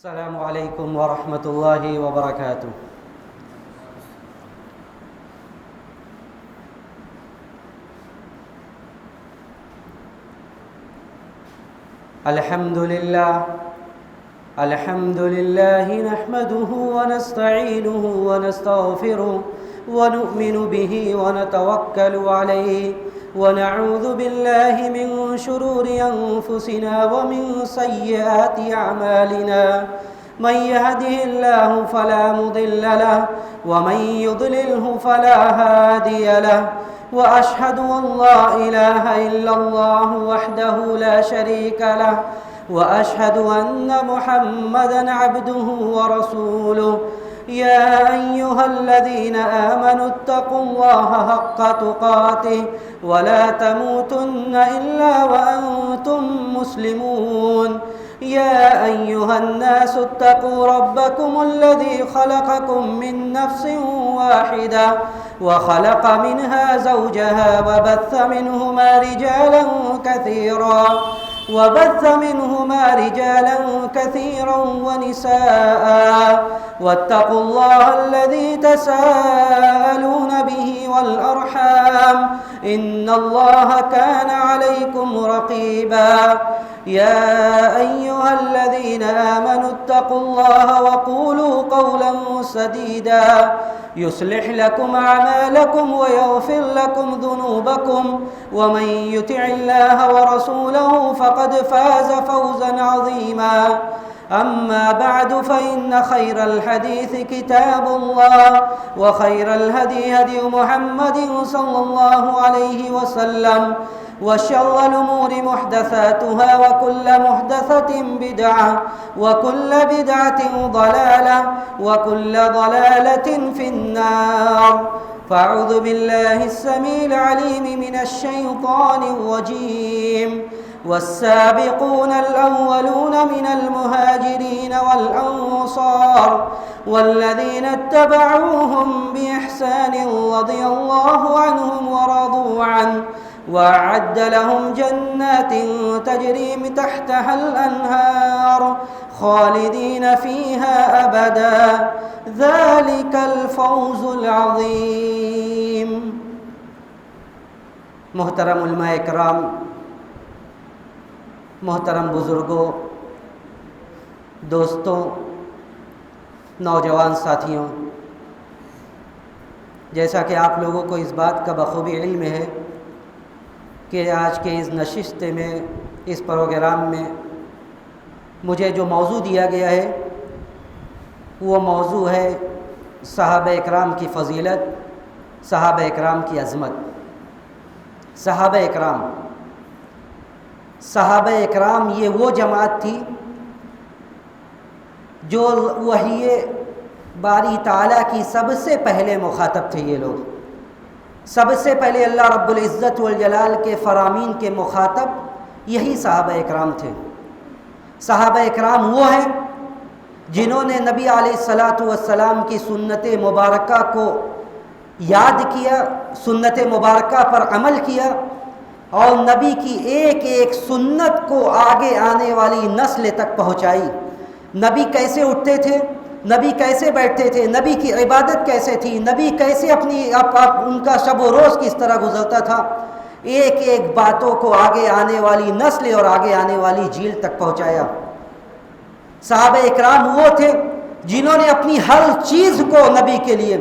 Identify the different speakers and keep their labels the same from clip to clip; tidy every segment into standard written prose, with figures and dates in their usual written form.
Speaker 1: السلام علیکم ورحمۃ اللہ وبرکاتہ۔ الحمد للہ نحمده ونستعینه ونستغفره ونؤمن به ونتوکل علیہ ونعوذ باللہ من شرور انفسنا ومن سیئات اعمالنا من يهده الله فلا مضل له ومن يضلله فلا هادي له وأشهد أن لا إله إلا الله وحده لا شريك له وأشهد أن محمدًا عبده ورسوله يا أيها الذين آمنوا اتقوا الله حق تقاته ولا تموتن إلا وأنتم مسلمون يا أيها الناس اتقوا ربكم الذي خلقكم من نفس واحدة وخلق منها زوجها وبث منهما رجالا كثيرا ونساء واتقوا الله الذي تساءلون به والأرحام إن الله كان عليكم رقيبا يا أيها الذين آمنوا اتقوا الله وقولوا قولا سديدا يصلح لكم أعمالكم ويغفر لكم ذنوبكم ومن يطع الله ورسوله فقد فاز فوزا عظيما أما بعد فإن خير الحديث كتاب الله وخير الهدي هدي محمد صلى الله عليه وسلم وشر الأمور محدثاتها وكل محدثة بدعة وكل بدعة ضلالة وكل ضلالة في النار فأعوذ بالله السميع العليم من الشيطان الرجيم والسابقون الأولون من المهاجرين والأنصار والذين اتبعوهم بإحسان رضي الله عنهم ورضوا عنه وأعد لهم جنات تجري من تحتها الأنهار خالدين فيها أبدا ذلك الفوز العظيم۔ محترم علماء کرام، محترم بزرگوں، دوستوں، نوجوان ساتھیوں، جیسا کہ آپ لوگوں کو اس بات کا بخوبی علم ہے کہ آج کے اس نشست میں، اس پروگرام میں مجھے جو موضوع دیا گیا ہے وہ موضوع ہے صحابہ اکرام کی فضیلت، صحابہ اکرام کی عظمت۔ صحابہ اکرام یہ وہ جماعت تھی جو وحی باری تعالیٰ کی سب سے پہلے مخاطب تھے۔ یہ لوگ سب سے پہلے اللہ رب العزت والجلال کے فرامین کے مخاطب یہی صحابہ اکرام تھے۔ صحابہ اکرام وہ ہیں جنہوں نے نبی علیہ السلام کی سنت مبارکہ کو یاد کیا، سنت مبارکہ پر عمل کیا، اور نبی کی ایک ایک سنت کو آگے آنے والی نسل تک پہنچائی۔ نبی کیسے اٹھتے تھے، نبی کیسے بیٹھتے تھے، نبی کی عبادت کیسے تھی، نبی کیسے ان کا شب و روز کس طرح گزرتا تھا، ایک ایک باتوں کو آگے آنے والی نسل اور آگے آنے والی جیل تک پہنچایا۔ صحابہ اکرام وہ تھے جنہوں نے اپنی ہر چیز کو نبی کے لیے،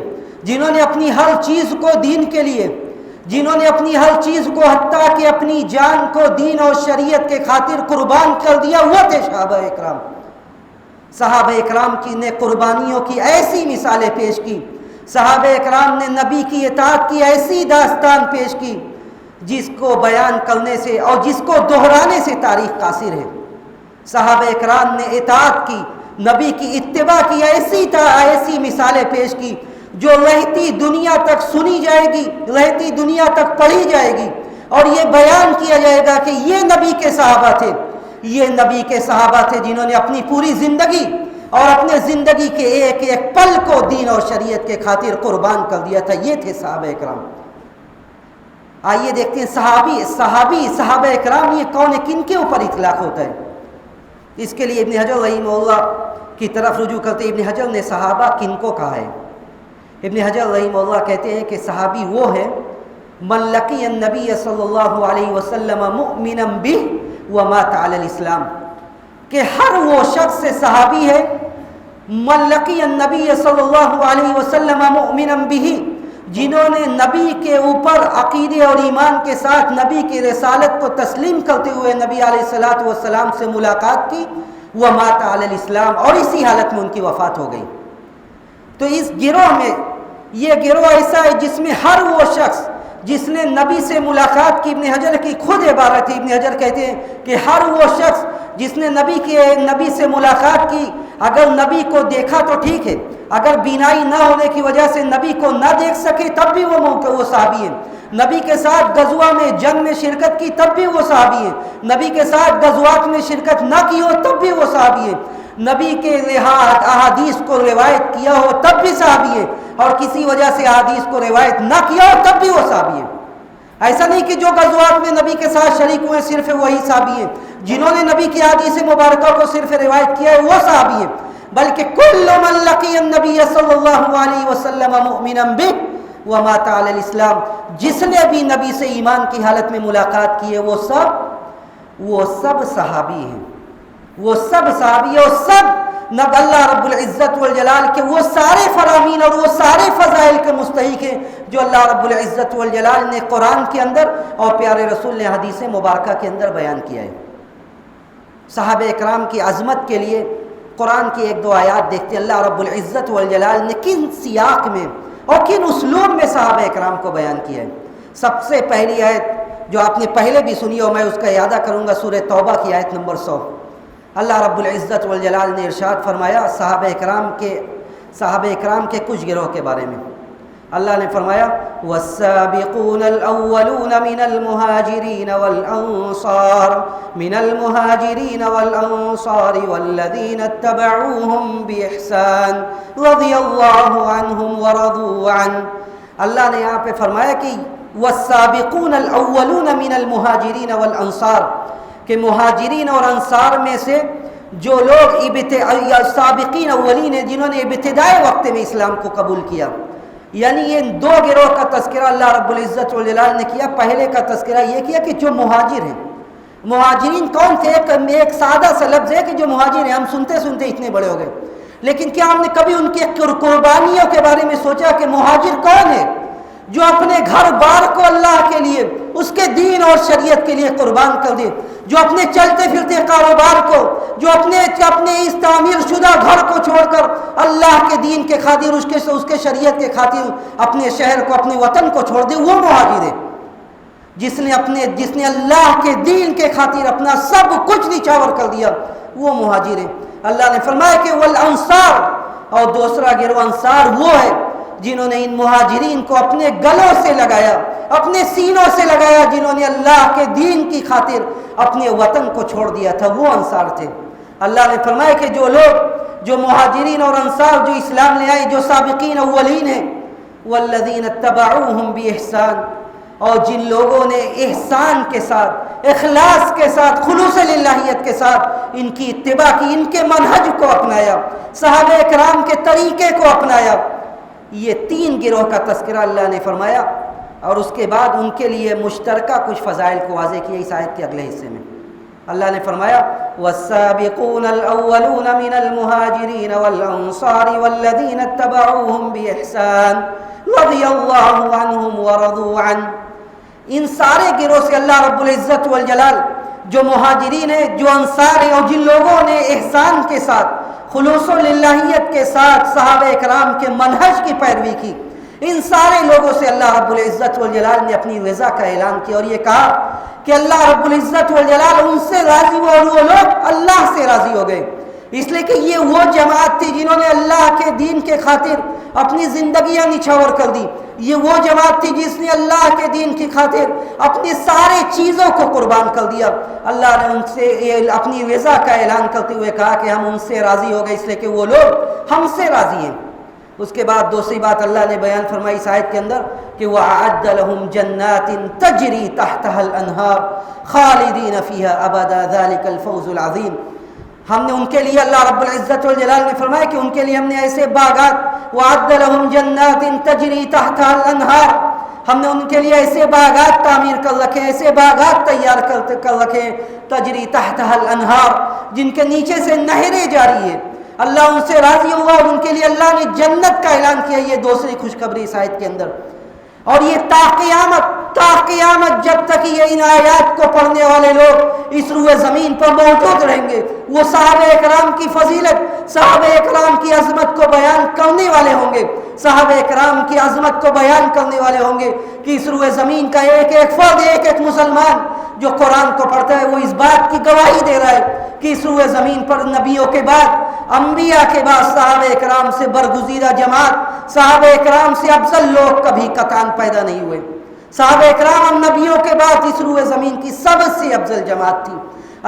Speaker 1: جنہوں نے اپنی ہر چیز کو دین کے لیے، جنہوں نے اپنی ہر چیز کو حتیٰ کہ اپنی جان کو دین اور شریعت کے خاطر قربان کر دیا، وہ تھے صحابہ اکرام۔ صحابہ اکرام نے قربانیوں کی ایسی مثالیں پیش کی، صحابہ اکرام نے نبی کی اطاعت کی ایسی داستان پیش کی جس کو بیان کرنے سے اور جس کو دہرانے سے تاریخ قاصر ہے۔ صحابہ اکرام نے اطاعت کی، نبی کی اتباع کی ایسی مثالیں پیش کی جو رہتی دنیا تک سنی جائے گی، رہتی دنیا تک پڑھی جائے گی، اور یہ بیان کیا جائے گا کہ یہ نبی کے صحابہ تھے، یہ نبی کے صحابہ تھے جنہوں نے اپنی پوری زندگی اور اپنے زندگی کے ایک ایک پل کو دین اور شریعت کے خاطر قربان کر دیا تھا۔ یہ تھے صحابہ اکرام۔ آئیے دیکھتے ہیں صحابہ اکرام یہ کون ہے، کن کے اوپر اطلاق ہوتا ہے۔ اس کے لیے ابن حجر رحمہ اللہ کی طرف رجوع کرتے ابن حجر نے صحابہ کن کو کہا ہے؟ ابن حجر رحمہ اللہ کہتے ہیں کہ صحابی وہ ہے من لقی النبی صلی اللہ علیہ وسلم مؤمنا بہ ومات علی الاسلام، کہ ہر وہ شخص سے صحابی ہے من لقی النبی صلی اللہ علیہ وسلم مؤمنا بہ، جنہوں نے نبی کے اوپر عقیدے اور ایمان کے ساتھ نبی کی رسالت کو تسلیم کرتے ہوئے نبی علیہ الصلوۃ والسلام سے ملاقات کی، ومات علی الاسلام، اور اسی حالت میں ان کی وفات ہو گئی۔ تو اس گروہ میں یہ گروہ ایسا ہے جس میں ہر وہ شخص جس نے نبی سے ملاقات کی، ابن حجر کی خود عبارت ہے، ابن حجر کہتے ہیں کہ ہر وہ شخص جس نے نبی سے ملاقات کی، اگر نبی کو دیکھا تو ٹھیک ہے، اگر بینائی نہ ہونے کی وجہ سے نبی کو نہ دیکھ سکے تب بھی وہ صحابی ہیں، نبی کے ساتھ غزوہ میں جنگ میں شرکت کی تب بھی وہ صحابی ہیں، نبی کے ساتھ غزوات میں شرکت نہ کی ہو تب بھی وہ صحابی ہیں، نبی کے احادیث کو روایت کیا ہو تب بھی صحابی ہے، اور کسی وجہ سے احادیث کو روایت نہ کیا ہو تب بھی وہ صحابی ہے۔ ایسا نہیں کہ جو غزوات میں نبی کے ساتھ شریک ہوئے صرف وہی صحابی ہیں، جنہوں نے نبی کی احادیث مبارکہ کو صرف روایت کیا ہے وہ صحابی ہیں، بلکہ کل من لقی النبی صلی اللہ علیہ وسلم مؤمنا بہ ومات علی الاسلام، جس نے بھی نبی سے ایمان کی حالت میں ملاقات کی ہے وہ سب صحابی ہیں، وہ سب صحابی ہیں، اور سب نب اللہ رب العزت والجلال کے وہ سارے فرامین اور وہ سارے فضائل کے مستحق ہیں جو اللہ رب العزت والجلال نے قرآن کے اندر اور پیارے رسول نے حدیث مبارکہ کے اندر بیان کیا ہے۔ صحابہ اکرام کی عظمت کے لیے قرآن کی ایک دو آیات دیکھتے ہیں، اللہ رب العزت والجلال نے کن سیاق میں اور کن اسلوب میں صحابہ اکرام کو بیان کیا ہے۔ سب سے پہلی آیت جو آپ نے پہلے بھی سنی اور میں اس کا اعادہ کروں گا، سورہ توبہ کی آیت نمبر 100۔ اللہ رب العزت والجلال نے ارشاد فرمایا صحابہ اکرام کے کچھ گروہ کے بارے میں۔ اللہ نے فرمایا والسابقون الاولون من المهاجرين والانصار والذين اتبعوهم باحسان رضي الله عنهم ورضوا عنه، اللہ نے یہاں پہ فرمایا کہ والسابقون الاولون من المهاجرين والانصار، کہ مہاجرین اور انصار میں سے جو لوگ سابقین اولین ہیں جنہوں نے ابتدائی وقت میں اسلام کو قبول کیا، یعنی یہ دو گروہ کا تذکرہ اللہ رب العزت والجلال نے کیا۔ پہلے کا تذکرہ یہ کیا کہ جو مہاجر ہیں، مہاجرین کون تھے؟ ایک سادہ سا لفظ ہے کہ جو مہاجر ہیں، ہم سنتے سنتے اتنے بڑے ہو گئے، لیکن کیا ہم نے کبھی ان کی قربانیوں کے بارے میں سوچا کہ مہاجر کون ہے؟ جو اپنے گھر بار کو اللہ کے لیے، اس کے دین اور شریعت کے لیے قربان کر دے، جو اپنے چلتے پھرتے کاروبار کو، جو اپنے اس تعمیر شدہ گھر کو چھوڑ کر اللہ کے دین کے خاطر، اس کے شریعت کے خاطر اپنے شہر کو، اپنے وطن کو چھوڑ دے، وہ مہاجر ہے۔ جس نے اللہ کے دین کے خاطر اپنا سب کچھ نچھاور کر دیا، وہ مہاجر ہے۔ اللہ نے فرمایا کہ والانصار، اور دوسرا گروہ انصار وہ ہے جنہوں نے ان مہاجرین کو اپنے گلوں سے لگایا، اپنے سینوں سے لگایا، جنہوں نے اللہ کے دین کی خاطر اپنے وطن کو چھوڑ دیا تھا، وہ انصار تھے۔ اللہ نے فرمایا کہ جو لوگ، جو مہاجرین اور انصار جو اسلام لے آئے، جو سابقین اولین ہیں، والذین اتبعوہم باحسان، اور جن لوگوں نے احسان کے ساتھ، اخلاص کے ساتھ، خلوص للہیت کے ساتھ ان کی اتباع کی، ان کے منہج کو اپنایا، صحابہ اکرام کے طریقے کو اپنایا، یہ تین گروہ کا تذکرہ اللہ نے فرمایا، اور اس کے بعد ان کے لیے مشترکہ کچھ فضائل کو واضح کیا اس آیت کے اگلے حصے میں۔ اللہ نے فرمایا والسابقون الاولون من المهاجرین والانصار والذین اتبعوهم باحسان رضی اللہ عنہم ورضوا عنہ، ان سارے گروہ سے اللہ رب العزت والجلال جو مہاجرین ہیں، جو انصار ہیں، اور جن لوگوں نے احسان کے ساتھ، خلوص و للہیت کے ساتھ صحابہ اکرام کے منہج کی پیروی کی، ان سارے لوگوں سے اللہ رب العزت والجلال نے اپنی رضا کا اعلان کیا، اور یہ کہا کہ اللہ رب العزت والجلال ان سے راضی ہوئے اور وہ لوگ اللہ سے راضی ہو گئے، اس لیے کہ یہ وہ جماعت تھی جنہوں نے اللہ کے دین کے خاطر اپنی زندگیاں نچھاور کر دی، یہ وہ جماعت تھی جس نے اللہ کے دین کی خاطر اپنی سارے چیزوں کو قربان کر دیا۔ اللہ نے ان سے اپنی رضا کا اعلان کرتے ہوئے کہا کہ ہم ان سے راضی ہو گئے، اس لیے کہ وہ لوگ ہم سے راضی ہیں۔ اس کے بعد دوسری بات اللہ نے بیان فرمائی اس آیت کے اندر کہ وَأَعَدَّ لَهُمْ جَنَّاتٍ تَجْرِي تَحْتَهَا الْأَنْهَارُ خَالِدِينَ فِيهَا أَبَدًا ذَلِكَ الْفَوْزُ الْعَظِيمُ، ہم نے ان کے لیے، اللہ رب العزت والجلال نے فرمایا کہ ان کے لیے ہم نے ایسے باغات، وَأَعَدَّ لَهُمْ جَنَّاتٍ تَجْرِي تَحْتَهَا الْأَنْهَارُ، ہم نے ان کے لیے ایسے باغات تعمیر کر رکھے، ایسے باغات تیار کر رکھے، تجری تحتها الانہار، جن کے نیچے سے نہریں جاری ہیں۔ اللہ ان سے راضی ہوا اور ان کے لیے اللہ نے جنت کا اعلان کیا۔ یہ دوسری خوشخبری اس آیت کے اندر، اور یہ تا قیامت جب تک یہ ان آیات کو پڑھنے والے لوگ اس روئے زمین پر موجود رہیں گے، وہ صحابہ اکرام کی فضیلت، صحابہ اکرام کی عظمت کو بیان کرنے والے ہوں گے، صحابہ اکرام کی عظمت کو بیان کرنے والے ہوں گے کہ اس روئے زمین کا ایک ایک فرد، ایک ایک مسلمان جو قرآن کو پڑھتا ہے، وہ اس بات کی گواہی دے رہا ہے کہ اس روئے زمین پر نبیوں کے بعد، انبیاء کے بعد صحابہ اکرام سے برگزیدہ جماعت، صحابہ اکرام سے افضل لوگ کبھی کتان پیدا نہیں ہوئے۔ صحابہ اکرام ہم نبیوں کے بعد اس روئے زمین کی سب سے افضل جماعت تھی۔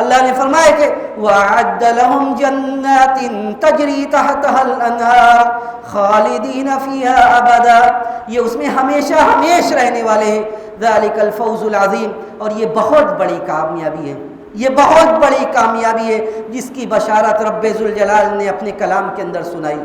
Speaker 1: اللہ نے فرمایا کہ وَأَعَدَّ لَهُمْ جَنَّاتٍ تَجْرِي تَحْتَهَا الْأَنْهَارُ خَالِدِينَ فِيهَا أَبَدًا، یہ اس میں ہمیشہ ہمیشہ رہنے والے ہیں۔ ذَلِكَ الْفَوْزُ الْعَظِيمُ، اور یہ بہت بڑی کامیابی ہے، یہ بہت بڑی کامیابی ہے جس کی بشارت رب ذوالجلال نے اپنے کلام کے اندر سنائی۔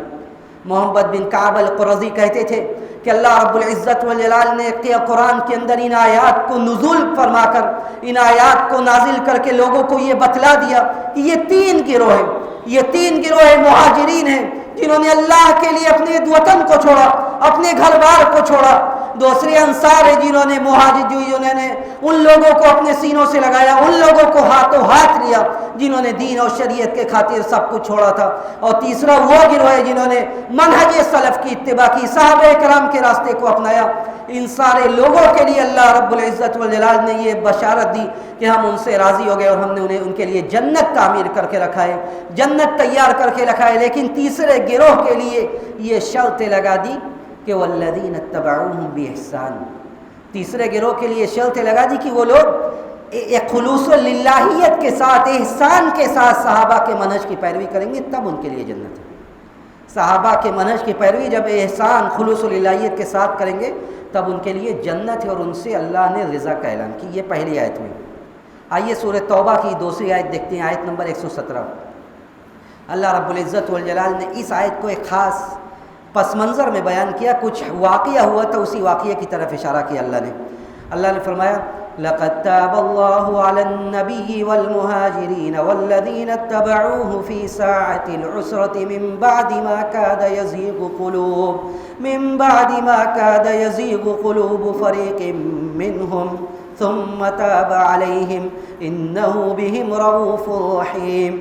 Speaker 1: محمد بن کعب القرظی کہتے تھے کہ اللہ رب العزت والجلال نے قرآن کے اندر ان آیات کو نزول فرما کر، ان آیات کو نازل کر کے لوگوں کو یہ بتلا دیا کہ یہ تین گروہ ہیں، یہ تین گروہ مہاجرین ہیں جنہوں نے اللہ کے لیے اپنے وطن کو چھوڑا، اپنے گھر بار کو چھوڑا۔ دوسرے انصار ہیں جنہوں نے جنہوں نے ان لوگوں کو اپنے سینوں سے لگایا، ان لوگوں کو ہاتھوں ہاتھ لیا جنہوں نے دین اور شریعت کے خاطر سب کچھ چھوڑا تھا۔ اور تیسرا وہ گروہ ہے جنہوں نے منہج سلف کی اتباع کی، صحابہ کرام کے راستے کو اپنایا۔ ان سارے لوگوں کے لیے اللہ رب العزت والجلال نے یہ بشارت دی کہ ہم ان سے راضی ہو گئے اور ہم نے انہیں ان کے لیے جنت تعمیر کر کے رکھا ہے، جنت تیار کر کے رکھا ہے۔ لیکن تیسرے گروہ کے لیے یہ شرط لگا دی کہ والذین اتبعوہم بإحسان، تیسرے گروہ کے لیے شرط لگا دی کہ وہ لوگ خلوص للہیت کے ساتھ، احسان کے ساتھ صحابہ کے منہج کی پیروی کریں گے، تب ان کے لیے جنت ہے۔ صحابہ کے منہج کی پیروی جب احسان خلوص للہیت کے ساتھ کریں گے تب ان کے لیے جنت ہے، اور ان سے اللہ نے رضا کا اعلان کی۔ یہ پہلی آیت میں۔ آئیے سورہ توبہ کی دوسری آیت دیکھتے ہیں، آیت نمبر 117۔ اللہ رب العزت والجلال نے اس آیت کو ایک خاص پس منظر میں بیان کیا، کچھ واقعہ ہوا تھا، اسی واقعے کی طرف اشارہ کیا اللہ نے فرمایا لَقَدْ تَابَ اللَّهُ عَلَى النَّبِيِّ وَالْمُهَاجِرِينَ وَالَّذِينَ اتَّبَعُوهُ فِي سَاعَةِ الْعُسْرَةِ مِنْ بَعْدِ مَا كَادَ يَزِيغُ قُلُوبُ فَرِيقٍ مِّنْهُمْ ثُمَّ تَابَ عَلَيْهِمْ إِنَّهُ بِهِمْ رَءُوفٌ رَحِيمٌ۔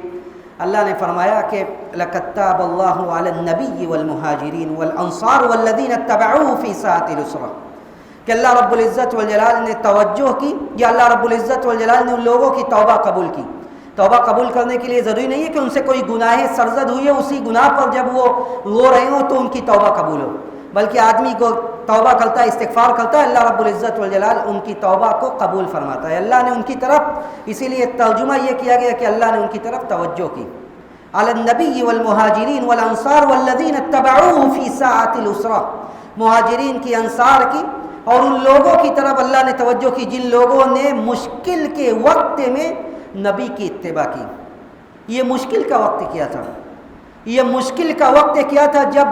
Speaker 1: اللہ نے فرمایا کہ لَقَدْ تَابَ اللَّهُ عَلَى النَّبِيِّ وَالْمُهَاجِرِينَ وَالْأَنصَارِ وَالَّذِينَ اتَّبَعُوهُ فِي سَاعَةِ الْعُسْرَةِ، کہ اللہ رب العزت والجلال نے توجہ کی، یا اللہ رب العزت والجلال نے ان لوگوں کی توبہ قبول کی۔ توبہ قبول کرنے کے لیے ضروری نہیں ہے کہ ان سے کوئی گناہ سرزد ہوئی ہے، اسی گناہ پر جب وہ رو رہے ہوں تو ان کی توبہ قبول ہو، بلکہ آدمی کو توبہ کرتا ہے، استغفار کرتا ہے، اللہ رب العزت والجلال ان کی توبہ کو قبول فرماتا ہے۔ اللہ نے ان کی طرف، اسی لیے ترجمہ یہ کیا گیا کہ اللہ نے ان کی طرف توجہ کی۔ علی النبی والمہاجرین والانصار والذین اتبعوه فی ساعۃ العسرہ، مہاجرین کی، انصار کی، اور ان لوگوں کی طرف اللہ نے توجہ کی جن لوگوں نے مشکل کے وقت میں نبی کی اتباع کی۔ یہ مشکل کا وقت کیا تھا، یہ مشکل کا وقت کیا تھا جب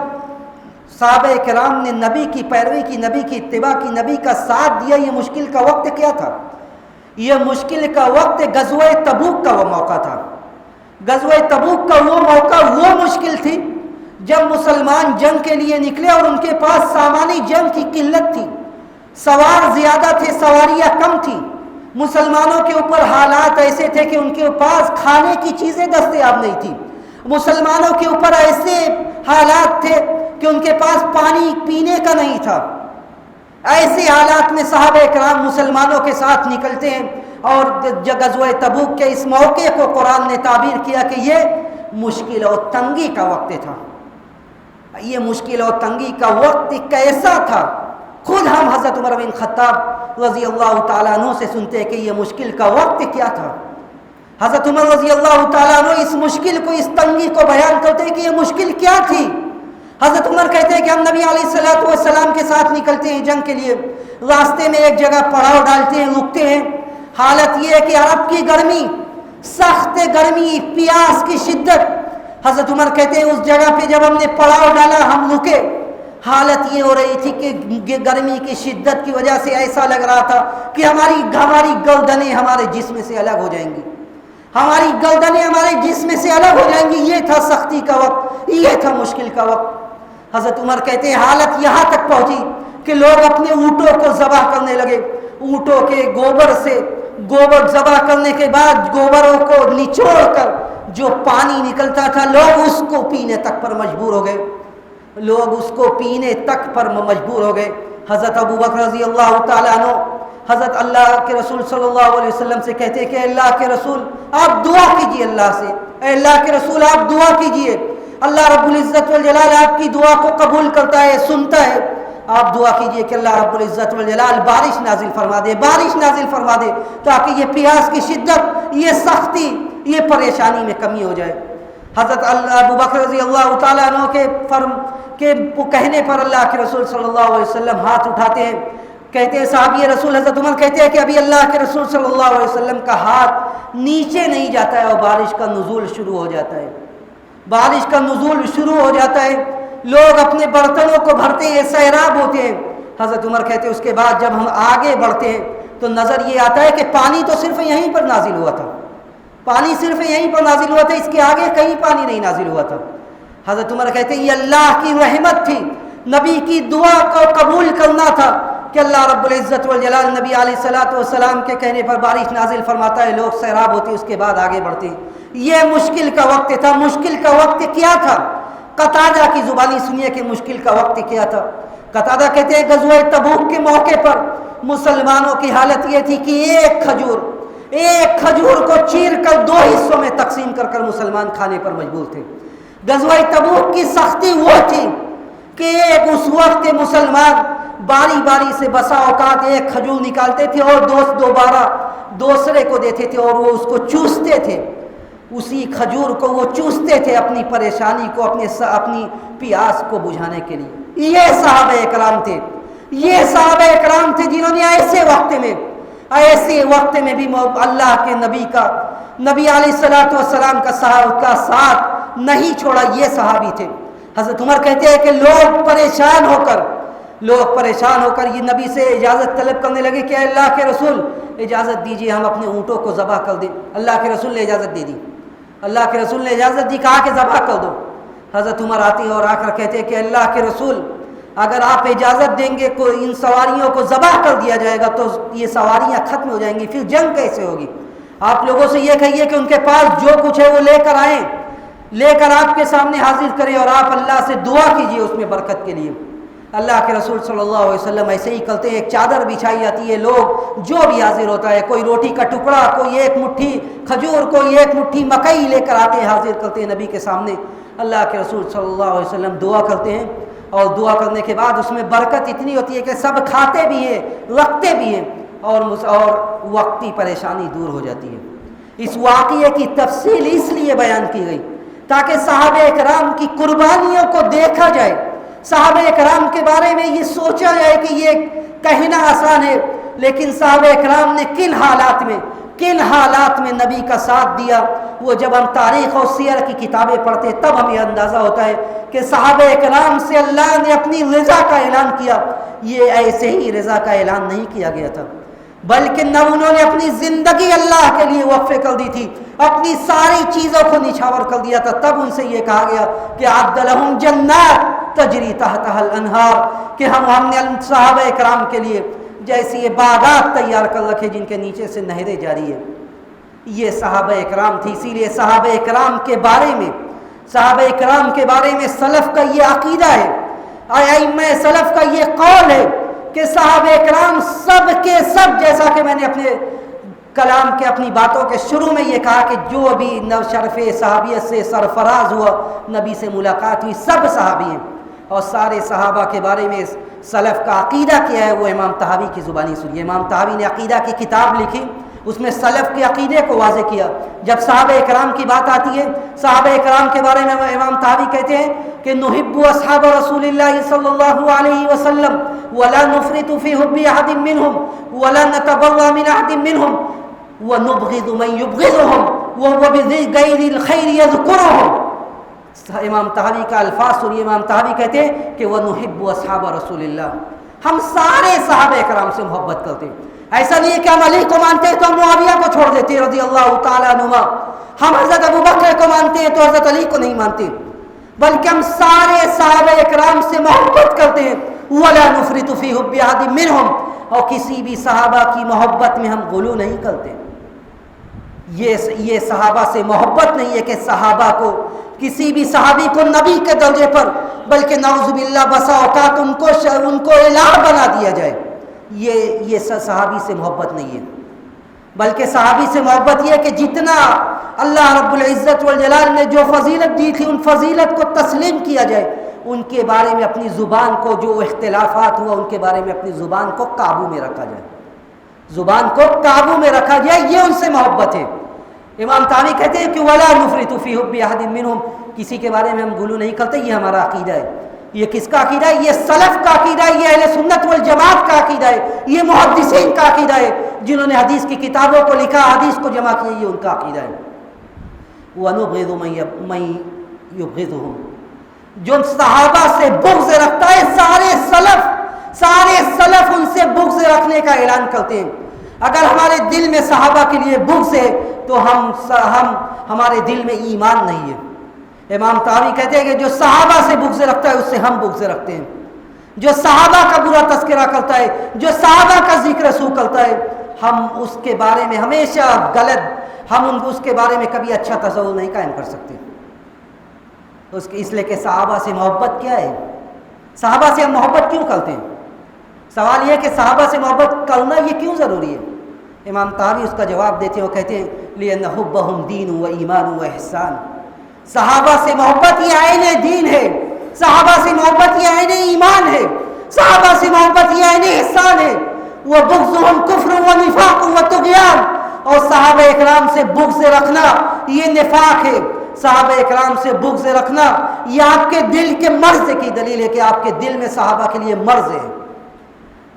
Speaker 1: صحابہ کرام نے نبی کی پیروی کی، نبی کی اتباع کی، نبی کا ساتھ دیا۔ یہ مشکل کا وقت کیا تھا؟ یہ مشکل کا وقت غزوہ تبوک کا وہ موقع تھا۔ غزوہ تبوک کا وہ موقع، وہ مشکل تھی جب مسلمان جنگ کے لیے نکلے اور ان کے پاس سامانی جنگ کی قلت تھی، سوار زیادہ تھے، سواریاں کم تھی، مسلمانوں کے اوپر حالات ایسے تھے کہ ان کے پاس کھانے کی چیزیں دستیاب نہیں تھی، مسلمانوں کے اوپر ایسے حالات تھے کہ ان کے پاس پانی پینے کا نہیں تھا۔ ایسے حالات میں صحابہ کرام مسلمانوں کے ساتھ نکلتے ہیں، اور غزوہ تبوک کے اس موقع کو قرآن نے تعبیر کیا کہ یہ مشکل اور تنگی کا وقت تھا۔ یہ مشکل اور تنگی کا وقت کیسا تھا؟ خود ہم حضرت عمر بن خطاب رضی اللہ تعالیٰ عنہ سے سنتے ہیں کہ یہ مشکل کا وقت کیا تھا۔ حضرت عمر رضی اللہ تعالیٰ عنہ اس مشکل کو، اس تنگی کو بیان کرتے ہیں کہ یہ مشکل کیا تھی۔ حضرت عمر کہتے ہیں کہ ہم نبی علیہ الصلوۃ والسلام کے ساتھ نکلتے ہیں جنگ کے لیے، راستے میں ایک جگہ پڑاؤ ڈالتے ہیں، رکتے ہیں۔ حالت یہ ہے کہ عرب کی گرمی، سخت گرمی، پیاس کی شدت۔ حضرت عمر کہتے ہیں اس جگہ پہ جب ہم نے پڑاؤ ڈالا ہم رکے، حالت یہ ہو رہی تھی کہ گرمی کی شدت کی وجہ سے ایسا لگ رہا تھا کہ ہماری گردنیں ہمارے جسم سے الگ ہو جائیں گی، ہماری گردنیں ہمارے جسم سے الگ ہو جائیں گی۔ یہ تھا سختی کا وقت، یہ تھا مشکل کا وقت۔ حضرت عمر کہتے ہیں حالت یہاں تک پہنچی کہ لوگ اپنے اونٹوں کو ذبح کرنے لگے، اونٹوں کے گوبر سے، گوبر ذبح کرنے کے بعد گوبروں کو نچوڑ کر جو پانی نکلتا تھا لوگ اس کو پینے تک پر مجبور ہو گئے، لوگ اس کو پینے تک پر مجبور ہو گئے۔ حضرت ابو بکر رضی اللہ تعالیٰ عنہ حضرت اللہ کے رسول صلی اللہ علیہ وسلم سے کہتے کہ اللہ کے رسول آپ دعا کیجئے اللہ سے، اے اللہ کے رسول آپ دعا کیجئے، اللہ رب العزت والجلال آپ کی دعا کو قبول کرتا ہے، سنتا ہے، آپ دعا کیجئے کہ اللہ رب العزت والجلال بارش نازل فرما دے، بارش نازل فرما دے، تاکہ یہ پیاس کی شدت، یہ سختی، یہ پریشانی میں کمی ہو جائے۔ حضرت ابو بکر رضی اللہ تعالیٰ عنہ کے کہنے پر اللہ کے رسول صلی اللہ علیہ وسلم ہاتھ اٹھاتے ہیں، کہتے ہیں صحابی رسول حضرت عمر کہتے ہیں کہ ابھی اللہ کے رسول صلی اللہ علیہ وسلم کا ہاتھ نیچے نہیں جاتا ہے اور بارش کا نزول شروع ہو جاتا ہے، بارش کا نزول شروع ہو جاتا ہے، لوگ اپنے برتنوں کو بھرتے ہیں، سیراب ہوتے ہیں۔ حضرت عمر کہتے ہیں اس کے بعد جب ہم آگے بڑھتے ہیں تو نظر یہ آتا ہے کہ پانی تو صرف یہیں پر نازل ہوا تھا، پانی صرف یہیں پر نازل ہوا تھا، اس کے آگے کہیں پانی نہیں نازل ہوا تھا۔ حضرت عمر کہتے ہیں یہ اللہ کی رحمت تھی، نبی کی دعا کو قبول کرنا تھا کہ اللہ رب العزت والجلال نبی علیہ الصلوۃ والسلام کے کہنے پر بارش نازل فرماتا ہے، لوگ سیراب ہوتے اس کے بعد آگے بڑھتے ہیں۔ یہ مشکل کا وقت تھا۔ مشکل کا وقت کیا تھا؟ قتادہ کی زبانی سنیے کہ مشکل کا وقت کیا تھا۔ قتادہ کہتے ہیں غزوہ تبوک کے موقع پر مسلمانوں کی حالت یہ تھی کہ ایک کھجور کو چیر کر 2 حصوں میں تقسیم کر مسلمان کھانے پر مجبور تھے۔ غزوہ تبوک کی سختی وہ تھی کہ اس وقت مسلمان باری باری سے بسا اوقات ایک کھجور نکالتے تھے اور دوبارہ دوسرے کو دیتے تھے اور وہ اس کو چوستے تھے، اسی کھجور کو وہ چوستے تھے اپنی پریشانی کو، اپنی پیاس کو بجھانے کے لیے۔ یہ صحابہ اکرام تھے، یہ صحابہ اکرام تھے جنہوں نے ایسے وقت میں بھی اللہ کے نبی علیہ الصلوۃ والسلام کا ساتھ نہیں چھوڑا۔ یہ صحابی تھے۔ حضرت عمر کہتے ہیں کہ لوگ پریشان ہو کر یہ نبی سے اجازت طلب کرنے لگے کہ اللہ کے رسول اجازت دیجیے ہم اپنے اونٹوں کو ذبح کر دیں۔ اللہ کے رسول نے اجازت دے دی، اللہ کے رسول نے اجازت دی، کہا کہ ذبح کر دو۔ حضرت عمر آتے ہیں اور آ کر کہتے ہیں کہ اللہ کے رسول اگر آپ اجازت دیں گے کہ ان سواریوں کو ذبح کر دیا جائے گا تو یہ سواریاں ختم ہو جائیں گی، پھر جنگ کیسے ہوگی؟ آپ لوگوں سے یہ کہیے کہ ان کے پاس جو کچھ ہے وہ لے کر آئیں، لے کر آپ کے سامنے حاضر کریں اور آپ اللہ سے دعا کیجئے اس میں برکت کے لیے۔ اللہ کے رسول صلی اللہ علیہ وسلم ایسے ہی کرتے ہیں، ایک چادر بچھائی جاتی ہے، لوگ جو بھی حاضر ہوتا ہے، کوئی روٹی کا ٹکڑا، کوئی ایک مٹھی کھجور، کوئی ایک مٹھی مکئی لے کر آتے ہیں، حاضر کرتے ہیں نبی کے سامنے۔ اللہ کے رسول صلی اللہ علیہ وسلم دعا کرتے ہیں اور دعا کرنے کے بعد اس میں برکت اتنی ہوتی ہے کہ سب کھاتے بھی ہیں، رکھتے بھی ہیں اور وقتی پریشانی دور ہو جاتی ہے۔ اس واقعے کی تفصیل اس لیے بیان کی گئی تاکہ صحابہ اکرام کی قربانیوں کو دیکھا جائے، صحابہ اکرام کے بارے میں یہ سوچا جائے کہ یہ کہنا آسان ہے لیکن صحابہ اکرام نے کن حالات میں نبی کا ساتھ دیا۔ وہ جب ہم تاریخ اور سیر کی کتابیں پڑھتے تب ہمیں اندازہ ہوتا ہے کہ صحابہ اکرام سے اللہ نے اپنی رضا کا اعلان کیا۔ یہ ایسے ہی رضا کا اعلان نہیں کیا گیا تھا بلکہ نہ انہوں نے اپنی زندگی اللہ کے لیے وقف کر دی تھی، اپنی ساری چیزوں کو نچھاور کر دیا تھا۔ تب ان سے یہ کہا گیا کہ اعد لہم جنات تجری تحتها الانہار، کہ ہم نے صحابہ اکرام کے لیے جیسی یہ باغات تیار کر رکھے جن کے نیچے سے نہریں جاری ہے۔ یہ صحابہ اکرام تھی، اسی لیے صحابہ اکرام کے بارے میں سلف کا یہ عقیدہ ہے، ائمہ سلف کا یہ قول ہے کہ صحابہ اکرام سب کے سب، جیسا کہ میں نے اپنے کلام کے اپنی باتوں کے شروع میں یہ کہا کہ جو بھی شرف صحابیت سے سرفراز ہوا، نبی سے ملاقات ہوئی، سب صحابی ہیں۔ اور سارے صحابہ کے بارے میں سلف کا عقیدہ کیا ہے وہ امام طحاوی کی زبانی سنیے۔ امام طحاوی نے عقیدہ کی کتاب لکھی، اس میں سلف کے عقیدے کو واضح کیا۔ جب صحابہ اکرام کی بات آتی ہے، صحابہ اکرام کے بارے میں امام طحاوی کہتے ہیں کہ نحب اصحاب رسول اللہ صلی اللہ علیہ وسلم ولا نفرط فی حب احد منهم ولا نتبرأ من احد منهم ونبغض من يبغضهم وَهُوَ بِغَيْرِ الْخَيْرِ يَذْكُرُهُمْ. امام طحاوی کا الفاظ سنیے. امام طحاوی کہتے ہیں کہ وَنُحِبُّ أَصْحَابَ رسول اللہ، ہم سارے صحابہ کرام سے محبت کرتے ہیں. ایسا نہیں ہے کہ ہم علی کو مانتے ہیں تو ہم معاویہ کو چھوڑ دیتے ہیں رضی اللہ تعالیٰ عنہما، ہم حضرت ابو بکر کو مانتے ہیں تو حضرت علی کو نہیں مانتے، بلکہ ہم سارے صحابہ کرام سے محبت کرتے ہیں. وَلَا نُفْرِطُ فِي حُبِّ أَحَدٍ مِّنْهُمْ، اور کسی بھی صحابہ کی محبت میں ہم غلو نہیں کرتے. یہ صحابہ سے محبت نہیں ہے کہ صحابہ کو، کسی بھی صحابی کو نبی کے درجے پر، بلکہ نعوذ باللہ بسا اوقات ان کو الہ بنا دیا جائے. یہ صحابی سے محبت نہیں ہے، بلکہ صحابی سے محبت یہ ہے کہ جتنا اللہ رب العزت والجلال نے جو فضیلت دی تھی ان فضیلت کو تسلیم کیا جائے. ان کے بارے میں اپنی زبان کو، جو اختلافات ہوا ان کے بارے میں اپنی زبان کو قابو میں رکھا جائے، زبان کو قابو میں رکھا جائے، یہ ان سے محبت ہے. امام طحاوی کہتے ہیں کہ وَلَا نُفْرِطُ فِي حُبِّ أَحَدٍ مِّنْهُمْ، کسی کے بارے میں ہم غلو نہیں کرتے. یہ ہمارا عقیدہ ہے. یہ کس کا عقیدہ ہے؟ یہ سلف کا عقیدہ ہے، یہ اہل سنت والجماعت کا عقیدہ ہے، یہ محدثین کا عقیدہ ہے جنہوں نے حدیث کی کتابوں کو لکھا، حدیث کو جمع کیا، یہ ان کا عقیدہ ہے. وَنُبْغِضُ مَن يُبْغِضُهُمْ، جو صحابہ سے بغض رکھتا ہے، سارے سلف ان سے بغض رکھنے کا اعلان کرتے ہیں. اگر ہمارے دل میں صحابہ کے لیے بغض ہے تو ہمارے دل میں ایمان نہیں ہے. امام طحاوی کہتے ہیں کہ جو صحابہ سے بغض رکھتا ہے اس سے ہم بغض رکھتے ہیں. جو صحابہ کا برا تذکرہ کرتا ہے، جو صحابہ کا ذکر سوء کرتا ہے، ہم اس کے بارے میں ہمیشہ ہم اس کے بارے میں کبھی اچھا تصور نہیں قائم کر سکتے. اس لیے کہ صحابہ سے محبت کیا ہے؟ صحابہ سے ہم محبت کیوں کرتے ہیں؟ سوال یہ ہے کہ صحابہ سے محبت کرنا یہ کیوں ضروری ہے؟ امام طحاوی اس کا جواب دیتے ہیں، وہ کہتے ہیں لِأَنَّ حُبَّهُمْ دِينٌ وَإِيمَانٌ وَإِحْسَانٌ. صحابہ سے محبت یہ عین دین ہے، صحابہ سے محبت یہ عین ایمان ہے، صحابہ سے محبت یہ عین احسان ہے. وَبُغْضُهُمْ كُفْرٌ وَنِفَاقٌ وَطُغْيَانٌ، اور صحابہ اکرام سے بغض رکھنا یہ نفاق ہے. صحابہ اکرام سے بغض رکھنا یہ آپ کے دل کے مرض کی دلیل ہے کہ آپ کے دل میں صحابہ کے لیے مرض ہے.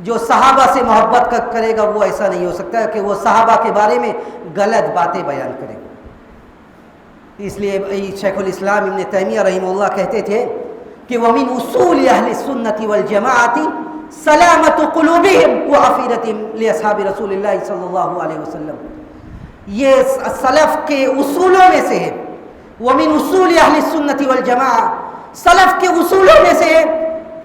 Speaker 1: جو صحابہ سے محبت کرے گا وہ ایسا نہیں ہو سکتا کہ وہ صحابہ کے بارے میں غلط باتیں بیان کرے. اس لیے شیخ الاسلام ابن تیمیہ رحمہ اللہ کہتے تھے کہ وَمِنْ اُصُولِ اہل السنة والجماعة سلامت قلوبهم وعفیرتهم لأصحاب رسول اللہ صلی اللہ علیہ وسلم. یہ سلف کے اصولوں میں سے ہے. وَمِنْ اُصُولِ اہل السنة والجماعة، سلف کے اصولوں میں سے ہے.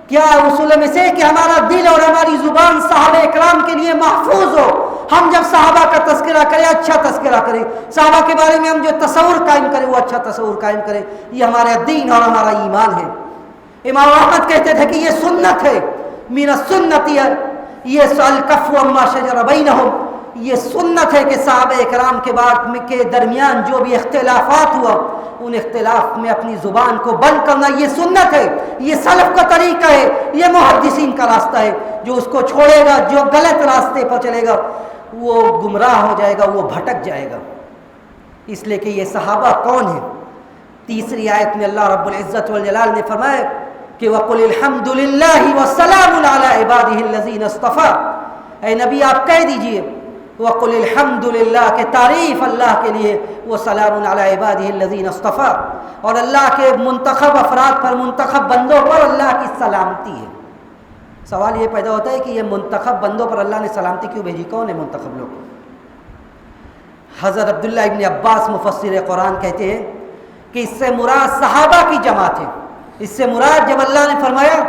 Speaker 1: کیا اصولوں میں سے کہ ہمارا دل اور ہماری زبان صحابہ اکرام کے لیے محفوظ ہو. ہم جب صحابہ کا تذکرہ کریں اچھا تذکرہ کریں، صحابہ کے بارے میں ہم جو تصور قائم کریں وہ اچھا تصور قائم کریں. یہ ہمارا دین اور ہمارا ایمان ہے. امام احمد کہتے تھے کہ یہ سنت ہے، من السنت، یہ الکف عما شجر بینہم، یہ سنت ہے کہ صحابہ اکرام کے درمیان جو بھی اختلافات ہوا ان اختلاف میں اپنی زبان کو بند کرنا یہ سنت ہے. یہ سلف کا طریقہ ہے، یہ محدثین کا راستہ ہے. جو اس کو چھوڑے گا، جو غلط راستے پر چلے گا وہ گمراہ ہو جائے گا، وہ بھٹک جائے گا. اس لیے کہ یہ صحابہ کون ہیں؟ تیسری آیت میں اللہ رب العزت والجلال نے فرمایا کہ وَقُلِ الْحَمْدُ لِلَّهِ وَالسَّلَامٌ عَلَىٰ عِبَادِهِ الَّذِينَ اصْطَفَىٰ. اے نبی آپ کہہ دیجئے وَقُلِ الْحَمْدُ لِلَّهِ کہ تعریف اللہ کے لیے، وَسَلَامٌ عَلَىٰ عِبَادِهِ الَّذِينَ اصْطَفَىٰ، اور اللہ کے منتخب افراد پر، منتخب بندوں پر اللہ کی سلامتی ہے. سوال یہ پیدا ہوتا ہے کہ یہ منتخب بندوں پر اللہ نے سلامتی کیوں بھیجی؟ کون ہے منتخب لوگ؟ حضرت عبداللہ ابن عباس مفسر قرآن کہتے ہیں کہ اس سے مراد صحابہ کی جماعت ہے. اس سے مراد جب اللہ نے فرمایا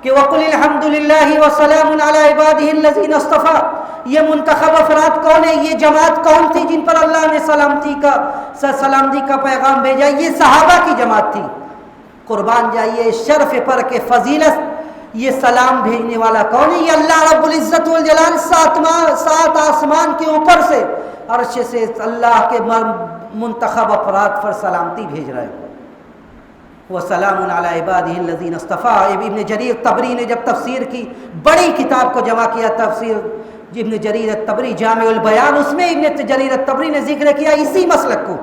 Speaker 1: کہ وَقُلِ الْحَمْدُ لِلَّهِ وَسَلَامٌ عَلَىٰ عِبَادِهِ الَّذِينَ اصْطَفَىٰ، یہ منتخب افراد کون ہیں؟ یہ جماعت کون تھی جن پر اللہ نے سلامتی کا پیغام بھیجا؟ یہ صحابہ کی جماعت تھی. قربان جائیے شرف پر کے فضیلت، یہ سلام بھیجنے والا کون ہے؟ یہ اللہ رب العزت والجلال سات آسمان کے اوپر سے، عرش سے اللہ کے منتخب افراد پر سلامتی بھیج رہا ہے. وَسَلَامٌ عَلَىٰ عِبَادِهِ الَّذِينَ اصْطَفَىٰ. ابن جریر طبری نے جب تفسیر کی بڑی کتاب کو جمع کیا، تفسیر ابن جریر الطبری جامع البیان، اس میں ابن جریر الطبری نے ذکر کیا اسی مسلک کو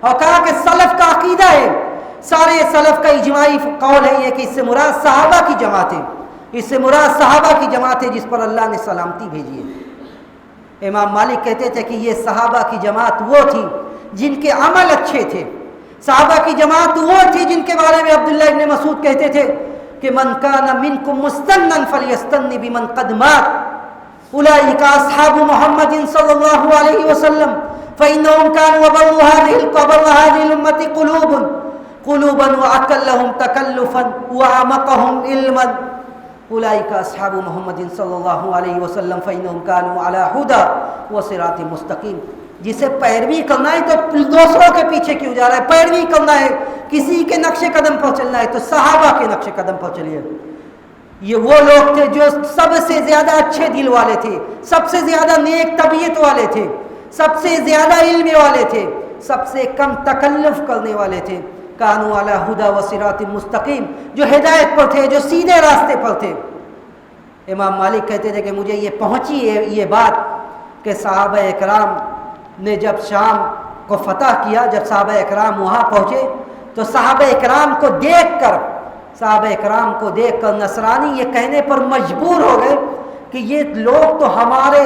Speaker 1: اور کہا کہ سلف کا عقیدہ ہے، سارے سلف کا اجماعی قول ہے یہ کہ اس سے مراد صحابہ کی جماعت ہے. اس سے مراد صحابہ کی جماعت ہے جس پر اللہ نے سلامتی بھیجی ہے. امام مالک کہتے تھے کہ یہ صحابہ کی جماعت وہ تھی جن کے عمل اچھے تھے. صحابہ کی جماعت وہ تھی جن کے بارے میں عبداللہ ابن مسعود کہتے تھے کہ من کان منکم مستنا فلیستن بمن قد مات اولئک اصحاب محمد صلی اللہ علیہ وسلم فانهم كانوا وبر هذه الامه قلوبا واقلهم تکلفا واعمقهم علما اولئک اصحاب محمد صلی اللہ علیہ وسلم فانهم كانوا على هدى وصراط مستقیم. جسے پیروی کرنا ہے تو دوسروں کے پیچھے کیوں جا رہا ہے؟ پیروی کرنا ہے، کسی کے نقش قدم پر چلنا ہے تو صحابہ کے نقش قدم پر چلیے. یہ وہ لوگ تھے جو سب سے زیادہ اچھے دل والے تھے، سب سے زیادہ نیک طبیعت والے تھے، سب سے زیادہ علم والے تھے، سب سے کم تکلف کرنے والے تھے. کانوا علی ھدی و صراط مستقیم، جو ہدایت پر تھے، جو سیدھے راستے پر تھے. امام مالک کہتے تھے کہ مجھے یہ پہنچی ہے یہ بات کہ صحابہ اکرام نے جب شام کو فتح کیا، جب صحابہ اکرام وہاں پہنچے تو صحابہ اکرام کو دیکھ کر نصرانی یہ کہنے پر مجبور ہو گئے کہ یہ لوگ تو ہمارے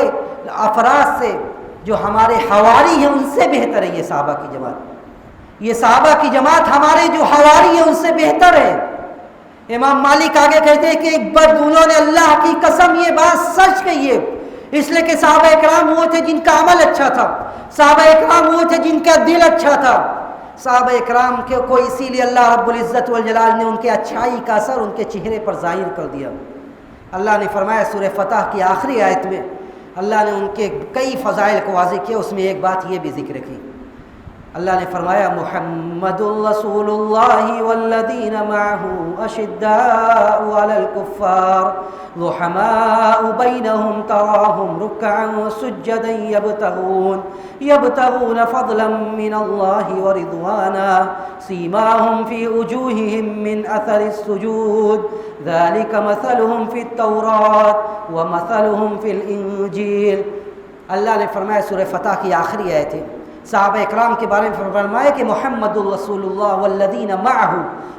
Speaker 1: افراد سے جو ہمارے حواری ہیں ان سے بہتر ہے. یہ صحابہ کی جماعت ہمارے جو حواری ہیں ان سے بہتر ہے. امام مالک آگے کہتے ہیں کہ ایک بار انہوں نے اللہ کی قسم یہ بات سچ کہی ہے، اس لیے کہ صحابہ اکرام وہ تھے جن کا عمل اچھا تھا، صحابہ اکرام وہ تھے جن کا دل اچھا تھا. صحابہ اکرام کو اسی لیے اللہ رب العزت والجلال نے ان کے اچھائی کا اثر ان کے چہرے پر ظاہر کر دیا. اللہ نے فرمایا سورہ فتح کی آخری آیت میں اللہ نے ان کے کئی فضائل کو واضح کیا، اس میں ایک بات یہ بھی ذکر کی. اللہ نے فرمایا محمد رسول اللہ والذین معہ اشداء علی الکفار رحماء بینہم تراہم رکعا سجدا یبتغون فضلا من اللہ ورضوانا سیماہم فی وجوہہم من اثر السجود ذلک مثلہم فی التوراۃ ومثلہم فی الانجیل. اللہ نے فرمایا سورہ فتح کی آخری آیت ہے، صحابہ اکرام کے بارے میں فرمایا کہ محمد الرسول اللہ والذین معہ،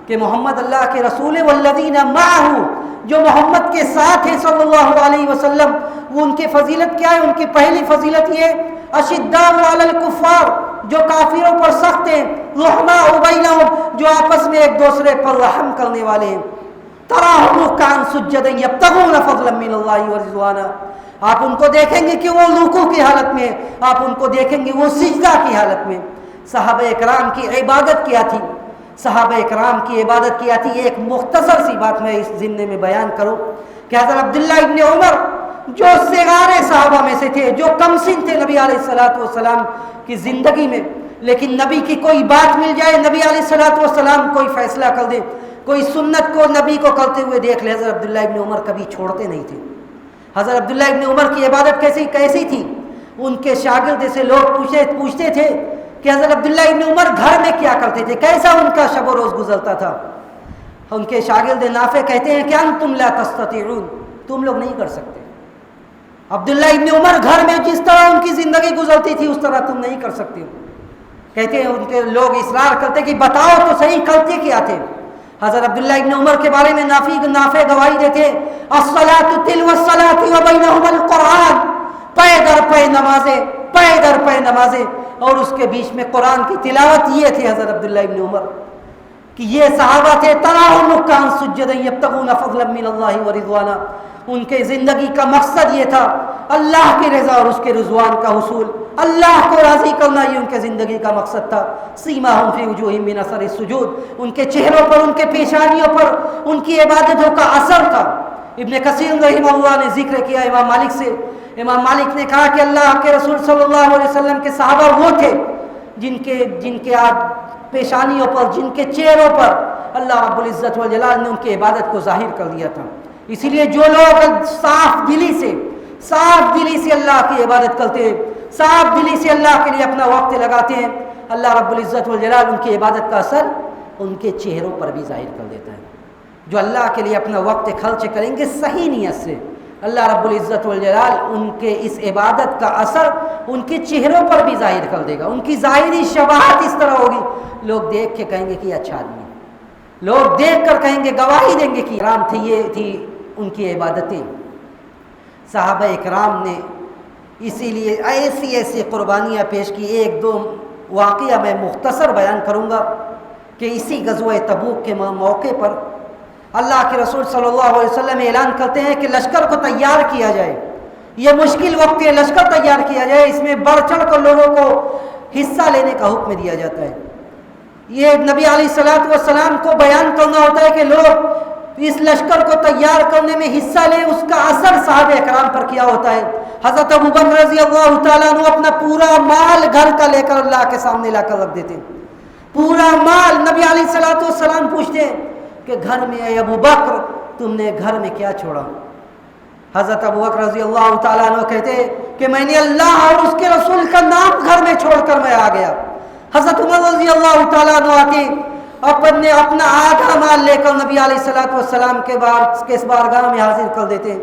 Speaker 1: کہ محمد اللہ کے رسول والذین معہ، جو محمد کے ساتھ ہیں صلی اللہ علیہ وسلم. وہ ان کی فضیلت کیا ہے؟ ان کی پہلی فضیلت یہ اشداء علی الکفار، جو کافروں پر سخت ہیں، رحماء بینہم، جو آپس میں ایک دوسرے پر رحم کرنے والے ہیں. تراہم رکعا سجدا یبتغون فضلا من اللہ ورضوانا. آپ ان کو دیکھیں گے کہ وہ رکوع کی حالت میں، آپ ان کو دیکھیں گے وہ سجدہ کی حالت میں. صحابہ اکرام کی عبادت کیا تھی؟ صحابہ اکرام کی عبادت کیا تھی؟ ایک مختصر سی بات میں اس ضمن میں بیان کروں کہ حضرت عبداللہ ابن عمر جو صغار صحابہ میں سے تھے، جو کم سن تھے نبی علیہ الصلوۃ والسلام کی زندگی میں، لیکن نبی کی کوئی بات مل جائے، نبی علیہ الصلوۃ والسلام کوئی فیصلہ کر دے، کوئی سنت کو نبی کو کرتے ہوئے دیکھ لے، حضرت عبداللہ ابن عمر کبھی چھوڑتے نہیں تھے. حضرت عبداللہ ابن عمر کی عبادت کیسی تھی؟ ان کے شاگرد سے لوگ پوچھتے تھے کہ حضرت عبداللہ ابن عمر گھر میں کیا کرتے تھے، کیسا ان کا شب و روز گزرتا تھا. ان کے شاگرد نافع کہتے ہیں کہ انتم لا تستطيعون، تم لوگ نہیں کر سکتے. عبداللہ ابن عمر گھر میں جس طرح ان کی زندگی گزرتی تھی اس طرح تم نہیں کر سکتے. کہتے ہیں ان کے لوگ اصرار کرتے کہ بتاؤ تو صحیح کرتے کیا تھے. حضرت عبداللہ ابن عمر کے بارے میں نافع گواہی دیتے الصلاۃ تلو الصلاۃ وبینہما القرآن، پے در پے نمازیں، اور اس کے بیچ میں قرآن کی تلاوت. یہ تھے حضرت عبداللہ ابن عمر کہ یہ صحابہ تھے تراہم رکعا سجدا یبتغون فضلا من اللہ ورضوانا. ان کے زندگی کا مقصد یہ تھا اللہ کی رضا اور اس کے رضوان کا حصول، اللہ کو راضی کرنا، یہ ان کے زندگی کا مقصد تھا. سیماہم فی وجوہہم من اثر السجود، ان کے چہروں پر، ان کے پیشانیوں پر ان کی عبادتوں کا اثر تھا. ابن کثیر رحمہ اللہ نے ذکر کیا امام مالک سے. امام مالک نے کہا کہ اللہ کے رسول صلی اللہ علیہ وسلم کے صحابہ وہ تھے جن کے پیشانیوں پر، جن کے چہروں پر اللہ رب العزت والجلال نے ان کی عبادت کو ظاہر کر دیا تھا. اسی لیے جو لوگ صاف دلی سے اللہ کی عبادت کرتے ہیں، صاف دلی سے اللہ کے لیے اپنا وقت لگاتے ہیں، اللہ رب العزت والجلال ان کی عبادت کا اثر ان کے چہروں پر بھی ظاہر کر دیتا ہے. جو اللہ کے لیے اپنا وقت خرچ کریں گے صحیح نیت سے، اللہ رب العزت والجلال ان کے اس عبادت کا اثر ان کے چہروں پر بھی ظاہر کر دے گا. ان کی ظاہری شباہت اس طرح ہوگی، لوگ دیکھ کے کہیں گے کہ یہ اچھا آدمی ہے، لوگ دیکھ کر کہیں گے، گواہی دیں گے کہ حرام تھی، یہ تھی ان کی عبادتیں. صحابہ اکرام نے اسی لیے ایسی قربانیاں پیش کی. ایک دو واقعہ میں مختصر بیان کروں گا کہ اسی غزوہ تبوک کے موقع پر اللہ کے رسول صلی اللہ علیہ وسلم اعلان کرتے ہیں کہ لشکر کو تیار کیا جائے، یہ مشکل وقت ہے، لشکر تیار کیا جائے، اس میں بڑھ چڑھ کر لوگوں کو حصہ لینے کا حکم دیا جاتا ہے۔ یہ نبی علیہ الصلوۃ والسلام کو بیان کرنا ہوتا ہے کہ لوگ اس لشکر کو تیار کرنے میں حصہ لیں، اس کا اثر صحابہ اکرام پر کیا ہوتا ہے۔ حضرت ابوبکر رضی اللہ تعالیٰ عنہ اپنا پورا مال گھر کا لے کر اللہ کے سامنے لا کر رکھ دیتے، پورا مال۔ نبی علیہ الصلوۃ والسلام پوچھتے ہیں کہ گھر میں اے ابو بکر تم نے گھر میں کیا چھوڑا؟ حضرت ابوبکر رضی اللہ تعالیٰ عنہ کہتے کہ میں نے اللہ اور اس کے رسول کا نام گھر میں چھوڑ کر میں آ گیا۔ حضرت عمر رضی اللہ تعالیٰ عنہ آ کے اپنا آدھا مال لے کر نبی علیہ الصلوۃ والسلام کے بارگاہ میں حاضر کر دیتے ہیں۔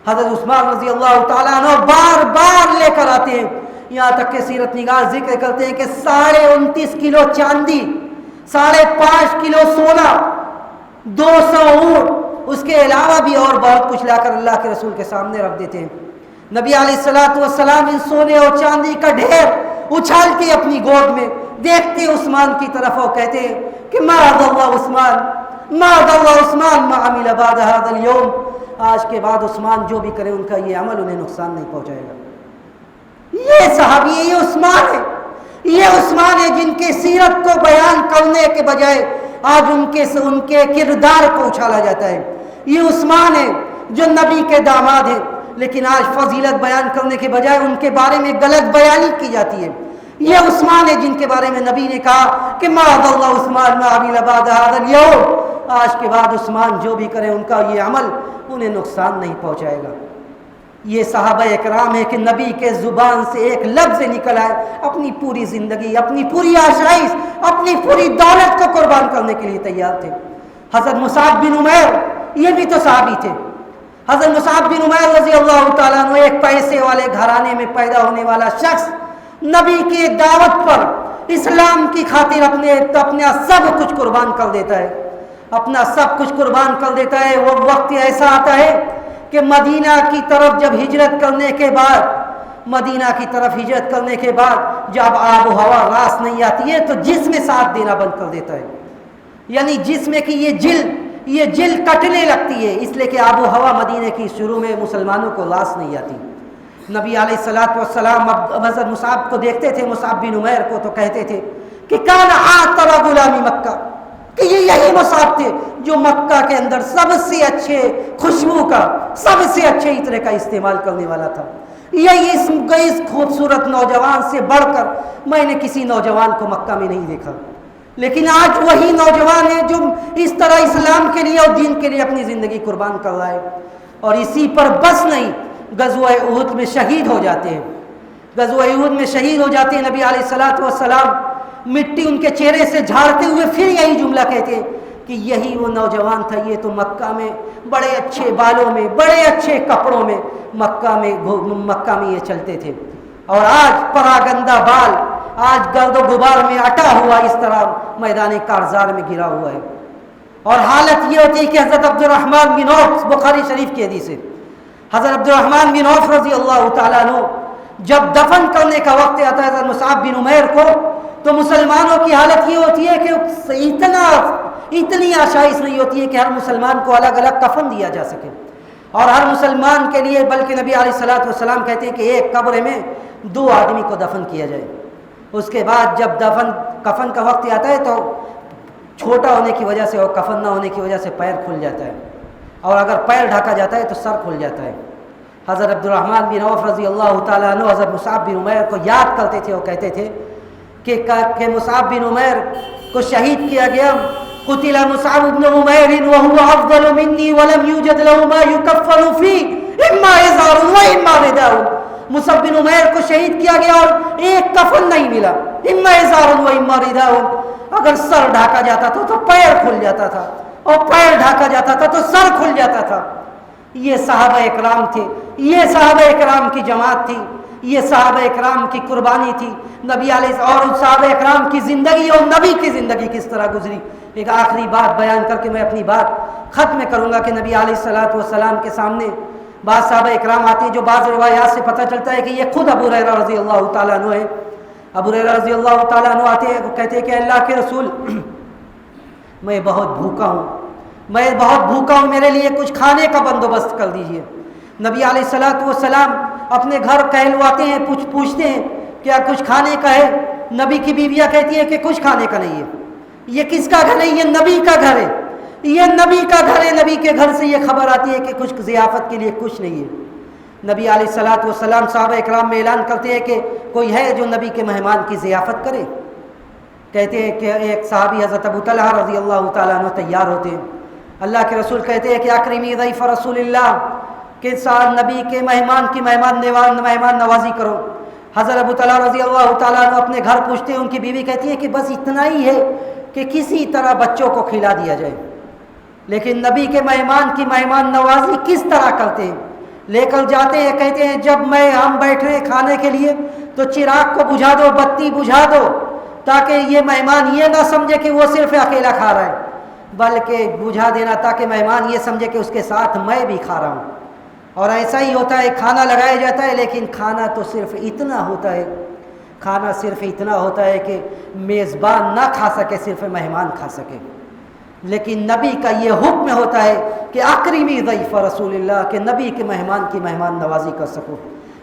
Speaker 1: حضرت عثمان رضی اللہ تعالیٰ عنہ بار بار لے کر آتے ہیں، یہاں تک کہ سیرت نگار ذکر کرتے ہیں کہ 29.5 کلو چاندی، 5.5 کلو سونا، 200 اونٹ، اس کے علاوہ بھی اور بہت کچھ لا کر اللہ کے رسول کے سامنے رکھ دیتے ہیں۔ نبی علیہ الصلوۃ والسلام ان سونے اور چاندی کا ڈھیر اچھالتے اپنی گود میں، دیکھتے عثمان کی طرف اور کہتے ہیں کہ معاذ اللہ عثمان، معاذ اللہ عثمان ما عمل بعد هذا اليوم، آج کے بعد عثمان جو بھی کرے ان کا یہ عمل انہیں نقصان نہیں پہنچائے گا۔ یہ صحابی ہے، یہ عثمان ہے، یہ عثمان ہے جن کے سیرت کو بیان کرنے کے بجائے آج ان کے کردار کو اچھالا جاتا ہے۔ یہ عثمان ہے جو نبی کے داماد ہیں، لیکن آج فضیلت بیان کرنے کے بجائے ان کے بارے میں غلط بیانی کی جاتی ہے۔ یہ عثمان ہے جن کے بارے میں نبی نے کہا کہ معاذ اللہ عثمان ما عمل بعد هذا اليوم، آج کے بعد عثمان جو بھی کرے ان کا یہ عمل انہیں نقصان نہیں پہنچائے گا۔ یہ صحابہ اکرام ہے کہ نبی کے زبان سے ایک لفظ نکل آئے، اپنی پوری زندگی، اپنی پوری آشائش، اپنی پوری دولت کو قربان کرنے کے لیے تیار تھے۔ حضرت مصعب بن عمیر یہ بھی تو صحابی تھے۔ حضرت مصعب بن عمیر رضی اللہ تعالیٰ عنہ ایک پیسے والے گھرانے میں پیدا ہونے والا شخص، نبی کی دعوت پر اسلام کی خاطر اپنا سب کچھ قربان کر دیتا ہے، اپنا سب کچھ قربان کر دیتا ہے۔ وہ وقت ایسا آتا ہے کہ مدینہ کی طرف جب ہجرت کرنے کے بعد جب آب و ہوا راس نہیں آتی ہے تو جسم ساتھ دینا بند کر دیتا ہے، یعنی جسم کی یہ جل کٹنے لگتی ہے، اس لیے کہ آب و ہوا مدینہ کی شروع میں مسلمانوں کو راس نہیں آتی۔ نبی علیہ الصلوۃ والسلام حضرت مصعب کو دیکھتے تھے، مصعب بن عمیر کو، تو کہتے تھے کہ کان عاطر غلامی مکہ، کہ یہی مصعب تھے جو مکہ کے اندر سب سے اچھے خوشبو کا، سب سے اچھے عطر کا استعمال کرنے والا تھا۔ یہی اس خوبصورت نوجوان سے بڑھ کر میں نے کسی نوجوان کو مکہ میں نہیں دیکھا، لیکن آج وہی نوجوان ہے جو اس طرح اسلام کے لیے اور دین کے لیے اپنی زندگی قربان کر رہا ہے۔ اور اسی پر بس نہیں، غزوہ احد میں شہید ہو جاتے ہیں، غزوہ احد میں شہید ہو جاتے ہیں۔ نبی علیہ الصلوۃ والسلام مٹی ان کے چہرے سے جھاڑتے ہوئے پھر یہی جملہ کہتے ہیں کہ یہی وہ نوجوان تھا، یہ تو مکہ میں بڑے اچھے بالوں میں، بڑے اچھے کپڑوں میں مکہ میں یہ چلتے تھے، اور آج پراگندہ بال، آج گرد و غبار میں اٹا ہوا اس طرح میدان کارزار میں گرا ہوا ہے۔ اور حالت یہ ہوتی ہے کہ حضرت عبد الرحمن بن عوف، بخاری شریف کی حدیث ہے، حضرت عبد الرحمن بن عوف رضی اللہ تعالیٰ عنہ جب دفن کرنے کا وقت آتا ہے حضرت مصعب بن عمیر کو، تو مسلمانوں کی حالت یہ ہوتی ہے کہ اتنی آشائش نہیں ہوتی ہے کہ ہر مسلمان کو الگ الگ کفن دیا جا سکے، اور ہر مسلمان کے لیے، بلکہ نبی علیہ الصلوۃ والسلام کہتے ہیں کہ ایک قبر میں 2 آدمی کو دفن کیا جائے۔ اس کے بعد جب کفن کا وقت آتا ہے تو چھوٹا ہونے کی وجہ سے اور کفن نہ ہونے کی وجہ سے پیر کھل جاتا ہے، اور اگر پیر ڈھکا جاتا ہے تو سر کھل جاتا ہے۔ حضرت عبد الرحمن بن عوف رضی اللہ تعالیٰ عنہ حضرت مصعب بن عمیر کو یاد کرتے تھے اور کہتے تھے کہ مصعب بن عمیر کو شہید کیا گیا، قتل مصعب بن عمیر وهو افضل مني ولم يوجد له ما يكفن فيه اما ازار واما رداء، مصعب بن عمیر کو شہید کیا گیا اور ایک کفن نہیں ملا، اما ازار واما رداء، اگر سر ڈھاکا جاتا تھا تو پیر کھل جاتا تھا، اور پیر ڈھاکا جاتا تھا تو سر کھل جاتا تھا۔ یہ صحابہ اکرام تھے، یہ صحابہ اکرام کی جماعت تھی، یہ صحابہ اکرام کی قربانی تھی۔ نبی علیہ اور صحابہ اکرام کی زندگی اور نبی کی زندگی کس طرح گزری۔ ایک آخری بات بیان کر کے میں اپنی بات ختم کروں گا کہ نبی علیہ الصلوۃ والسلام کے سامنے بعض صحابہ اکرام آتے ہیں، جو بعض روایات سے پتہ چلتا ہے کہ یہ خود ابو ہریرہ رضی اللہ تعالیٰ عنہ ہے۔ ابو ہریرہ رضی اللہ تعالیٰ عنہ آتے ہیں، کہتے ہیں کہ اللہ کے رسول میں بہت بھوکا ہوں، میرے لیے کچھ کھانے کا بندوبست کر دیجئے۔ نبی علیہ الصلوۃ والسلام اپنے گھر کہلواتے ہیں، پوچھتے ہیں کیا کچھ کھانے کا ہے؟ نبی کی بیویاں کہتی ہیں کہ کچھ کھانے کا نہیں ہے۔ یہ کس کا گھر ہے؟ یہ نبی کا گھر ہے، یہ نبی کا گھر ہے۔ نبی کے گھر سے یہ خبر آتی ہے کہ کچھ ضیافت کے لیے کچھ نہیں ہے۔ نبی علیہ الصلوۃ والسلام صحابہ اکرام میں اعلان کرتے ہیں کہ کوئی ہے جو نبی کے مہمان کی ضیافت کرے؟ کہتے ہیں کہ ایک صحابی حضرت ابو طلحہ رضی اللہ تعالیٰ عنہ تیار ہوتے ہیں۔ اللہ کے رسول کہتے ہیں کہ اکرمی ضیف رسول اللہ، کے ساتھ نبی کے مہمان کی مہمان نوازی کرو۔ حضرت ابو طلحہ رضی اللہ تعالیٰ عنہ اپنے گھر پوچھتے ہیں، ان کی بیوی کہتی ہے کہ بس اتنا ہی ہے کہ کسی طرح بچوں کو کھلا دیا جائے، لیکن نبی کے مہمان کی مہمان نوازی کس طرح کرتے ہیں؟ لے کر جاتے ہیں، کہتے ہیں جب ہم بیٹھ رہے ہیں کھانے کے لیے تو چراغ کو بجھا دو، بتی بجھا دو، تاکہ یہ مہمان یہ نہ سمجھے کہ وہ صرف اکیلا کھا رہا ہے، بلکہ بجھا دینا تاکہ مہمان یہ سمجھے کہ اس کے ساتھ میں بھی کھا رہا ہوں۔ اور ایسا ہی ہوتا ہے، کھانا لگایا جاتا ہے لیکن کھانا تو صرف اتنا ہوتا ہے کہ میزبان نہ کھا سکے، صرف مہمان کھا سکے۔ لیکن نبی کا یہ حکم ہوتا ہے کہ اکرمی ضیف رسول اللہ، کہ نبی کے مہمان کی مہمان نوازی کر سکو۔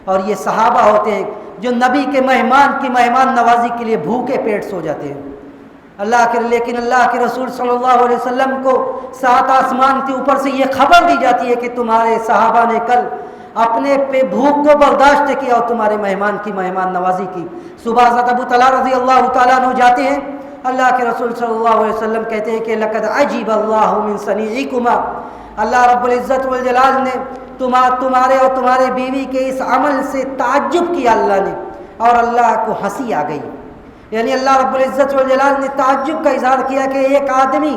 Speaker 1: اور یہ صحابہ ہوتے ہیں جو نبی کے مہمان کی مہمان نوازی کے لیے بھوکے پیٹ سو جاتے ہیں۔ لیکن اللہ کے رسول صلی اللہ علیہ وسلم کو 7 آسمان کے اوپر سے یہ خبر دی جاتی ہے کہ تمہارے صحابہ نے کل اپنے پہ بھوک کو برداشت کیا اور تمہارے مہمان کی مہمان نوازی کی۔ صبح حضرت ابو طلحہ رضی اللہ تعالیٰ عنہ جاتے ہیں، اللہ کے رسول صلی اللہ علیہ وسلم کہتے ہیں کہ لقد عجب اللہ من صنیعکما، اللہ رب العزت والجلال نے تمہارے اور تمہارے بیوی کے اس عمل سے تعجب کیا اللہ نے، اور اللہ کو ہنسی آ گئی۔ یعنی اللہ رب العزت والجلال نے تعجب کا اظہار کیا کہ ایک آدمی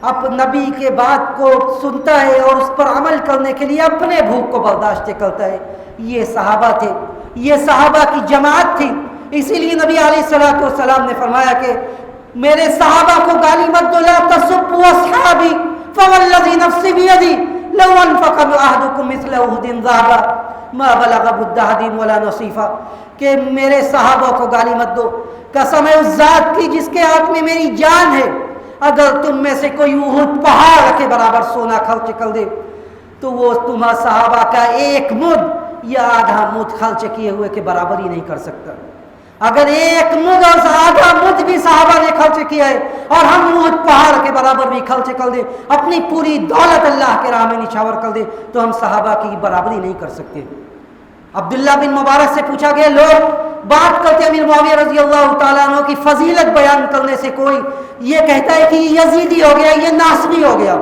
Speaker 1: اب نبی کے بات کو سنتا ہے اور اس پر عمل کرنے کے لیے اپنے بھوک کو برداشت کرتا ہے۔ یہ صحابہ تھے، یہ صحابہ کی جماعت تھی۔ اسی لیے نبی علیہ الصلوۃ والسلام نے فرمایا کہ میرے صحابہ کو گالی مت دو، لا تسبوا اصحابی فوالذی نفسی بیدی لو انفق احدکم مثل احد ذهبا ما بلغ مد احدهم ولا نصیفا، کہ میرے صحابہ کو گالی مت دو، قسم ہے اس ذات کی جس کے ہاتھ میں میری جان ہے، اگر تم میں سے کوئی احد پہاڑ کے برابر سونا خرچ کر دے تو وہ تمہارا صحابہ کا ایک مد یا آدھا مد خرچ کیے ہوئے کے برابر ہی نہیں کر سکتا۔ اگر ایک مد اور آدھا مد بھی صحابہ نے خرچ کیا ہے اور ہم احد پہاڑ کے برابر بھی خرچ کر دیں، اپنی پوری دولت اللہ کے راہ میں نچھاور کر دیں، تو ہم صحابہ کی برابری نہیں کر سکتے۔ عبداللہ بن مبارک سے پوچھا گیا، لوگ بات کرتے امیر معاویہ رضی اللہ تعالیٰ عنہ کی فضیلت بیان کرنے سے کوئی یہ کہتا ہے کہ یہ یزیدی ہو گیا، یہ ناصبی ہو گیا،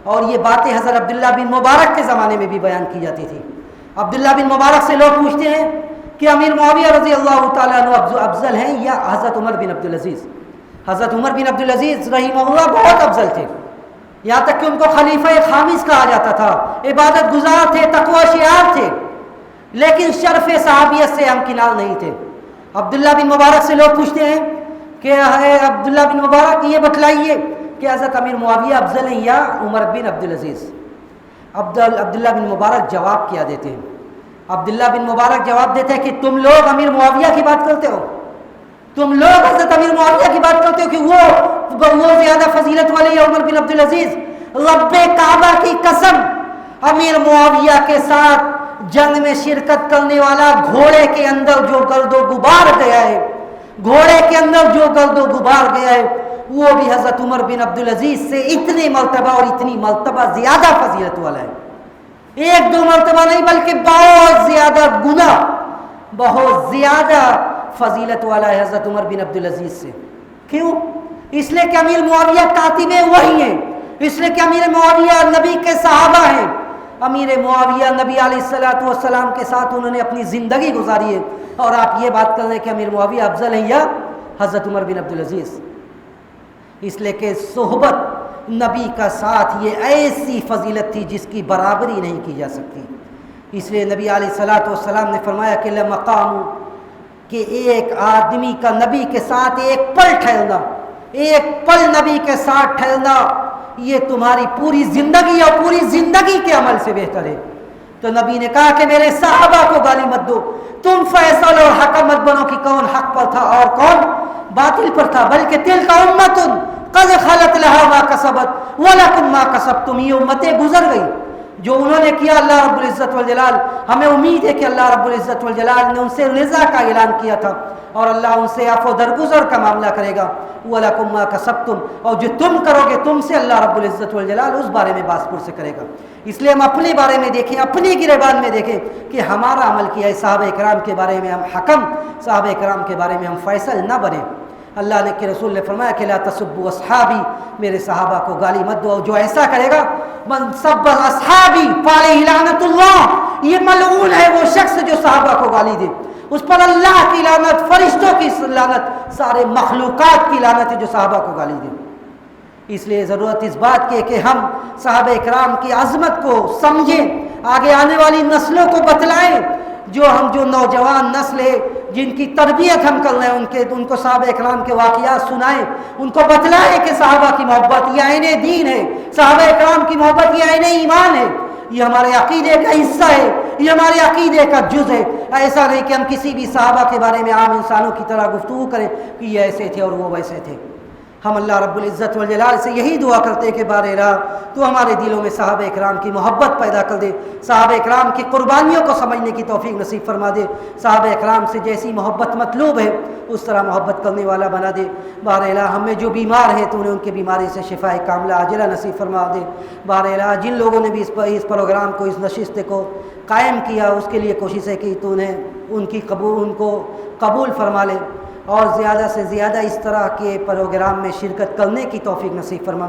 Speaker 1: اور یہ باتیں حضرت عبداللہ بن مبارک کے زمانے میں بھی بیان کی جاتی تھی۔ عبداللہ بن مبارک سے لوگ پوچھتے ہیں کہ امیر معاویہ رضی اللہ تعالیٰ عنہ افضل ہیں یا حضرت عمر بن عبدالعزیز؟ حضرت عمر بن عبدالعزیز رحمہ اللہ بہت افضل تھے، یہاں تک کہ ان کو خلیفہ خامس کہا جاتا تھا، عبادت گزار تھے، تقوی شعار تھے، لیکن شرف صحابیت سے ہمکنار نہیں تھے۔ عبداللہ بن مبارک سے لوگ پوچھتے ہیں کہ عبداللہ بن مبارک یہ بتلائیے کہ حضرت امیر معاویہ افضل ہیں یا عمر بن عبدالعزیز؟ عبداللہ بن مبارک جواب کیا دیتے ہیں؟ عبداللہ بن مبارک جواب دیتے ہیں کہ تم لوگ امیر معاویہ کی بات کرتے ہو، تم لوگ حضرت امیر معاویہ کی بات کرتے ہو کہ وہ زیادہ فضیلت والے یا عمر بن عبدالعزیز؟ رب کعبہ کی قسم، امیر معاویہ کے ساتھ جنگ میں شرکت کرنے والا گھوڑے کے اندر جو گرد و غبار گیا ہے، گھوڑے کے اندر جو گرد و غبار گیا ہے، وہ بھی حضرت عمر بن عبدالعزیز سے اتنی مرتبہ اور اتنی مرتبہ زیادہ فضیلت والا ہے۔ ایک دو مرتبہ نہیں بلکہ بہت زیادہ گنا، بہت زیادہ فضیلت والا ہے حضرت عمر بن عبدالعزیز سے۔ کیوں؟ اس لیے کہ امیر معاویہ کاتب وحی ہیں، اس لیے کہ امیر معاویہ نبی کے صحابہ ہیں، امیر معاویہ نبی علیہ الصلوۃ والسلام کے ساتھ انہوں نے اپنی زندگی گزاری ہے، اور آپ یہ بات کر رہے ہیں کہ امیر معاویہ افضل ہیں یا حضرت عمر بن عبدالعزیز؟ اس لیے کہ صحبت نبی کا ساتھ یہ ایسی فضیلت تھی جس کی برابری نہیں کی جا سکتی۔ اس لیے نبی علیہ الصلوۃ والسلام نے فرمایا کہ لمقام، کہ ایک آدمی کا نبی کے ساتھ ایک پل ٹھہرنا، ایک پل نبی کے ساتھ ٹھہرنا، یہ تمہاری پوری زندگی اور پوری زندگی کے عمل سے بہتر ہے۔ تو نبی نے کہا کہ میرے صحابہ کو گالی مت دو، تم فیصل اور حکم مت بنو کہ کون حق پر تھا اور کون باطل پر تھا، بلکہ تلک امت قد خلت لها ما کسبت ولکم ما کسبتم، یہ امتیں گزر گئی جو انہوں نے کیا اللہ رب العزت والجلال، ہمیں امید ہے کہ اللہ رب العزت والجلال نے ان سے رضا کا اعلان کیا تھا اور اللہ ان سے عفو درگزر کا معاملہ کرے گا، وَلَكُمْ مَا كَسَبْتُمْ، اور جو تم کرو گے تم سے اللہ رب العزت والجلال اس بارے میں باس پرس کرے گا۔ اس لیے ہم اپنے بارے میں دیکھیں، اپنی گریبان میں دیکھیں کہ ہمارا عمل کیا ہے، صحابہ کرام کے بارے میں ہم حکم، صحابہ کرام کے بارے میں ہم فیصل نہ بنیں۔ اللہ نے کہ رسول نے فرمایا کہ لا تسبوا اصحابی، میرے صحابہ کو گالی مت دو، جو ایسا کرے گا من سب اصحابی فعلیہ لعنت اللہ، یہ ملعون ہے وہ شخص جو صحابہ کو گالی دے، اس پر اللہ کی لعنت، فرشتوں کی لعنت، سارے مخلوقات کی لعنت ہے جو صحابہ کو گالی دے۔ اس لیے ضرورت اس بات کی ہے کہ ہم صحابہ کرام کی عظمت کو سمجھیں، آگے آنے والی نسلوں کو بتلائیں، جو نوجوان نسل ہے جن کی تربیت ہم کر رہے ہیں ان کو صحابہ کرام کے واقعات سنائیں، ان کو بتلائیں کہ صحابہ کی محبت یہ عین دین ہے، صحابہ کرام کی محبت یہ عین ایمان ہے، یہ ہمارے عقیدے کا حصہ ہے، یہ ہمارے عقیدے کا جز ہے۔ ایسا نہیں کہ ہم کسی بھی صحابہ کے بارے میں عام انسانوں کی طرح گفتگو کریں کہ یہ ایسے تھے اور وہ ویسے تھے۔ ہم اللہ رب العزت والجلال سے یہی دعا کرتے ہیں کہ بار الہ تو ہمارے دلوں میں صحابہ اکرام کی محبت پیدا کر دے، صحابہ اکرام کی قربانیوں کو سمجھنے کی توفیق نصیب فرما دے، صحابہ اکرام سے جیسی محبت مطلوب ہے اس طرح محبت کرنے والا بنا دے۔ بار الہ ہمیں جو بیمار ہیں تو انہیں ان کی بیماری سے شفاء کاملہ عاجلہ نصیب فرما دے۔ بار الہ جن لوگوں نے بھی اس پروگرام کو، اس نشست کو قائم کیا اس کے لیے کوششیں کی تو انہیں ان کو قبول فرما لے، اور زیادہ سے زیادہ اس طرح کے پروگرام میں شرکت کرنے کی توفیق نصیب فرما۔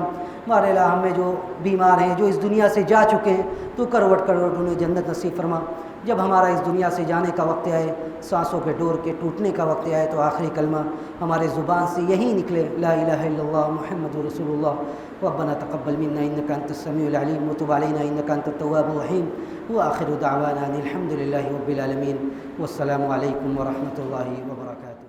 Speaker 1: بار الہ ہمیں جو بیمار ہیں، جو اس دنیا سے جا چکے ہیں تو کروٹ کروٹ انہیں جنت نصیب فرما۔ جب ہمارا اس دنیا سے جانے کا وقت آئے، سانسوں کے ڈور کے ٹوٹنے کا وقت آئے تو آخری کلمہ ہمارے زبان سے یہی نکلے، لا الہ الا اللہ محمد رسول اللہ، ربنا تقبل منا انک انت السمیع العلیم وتب علینا انک انت التواب الرحیم، وآخر دعوانا ان الحمد للہ رب العالمین، والسلام علیکم ورحمۃ اللہ وبرکاتہ۔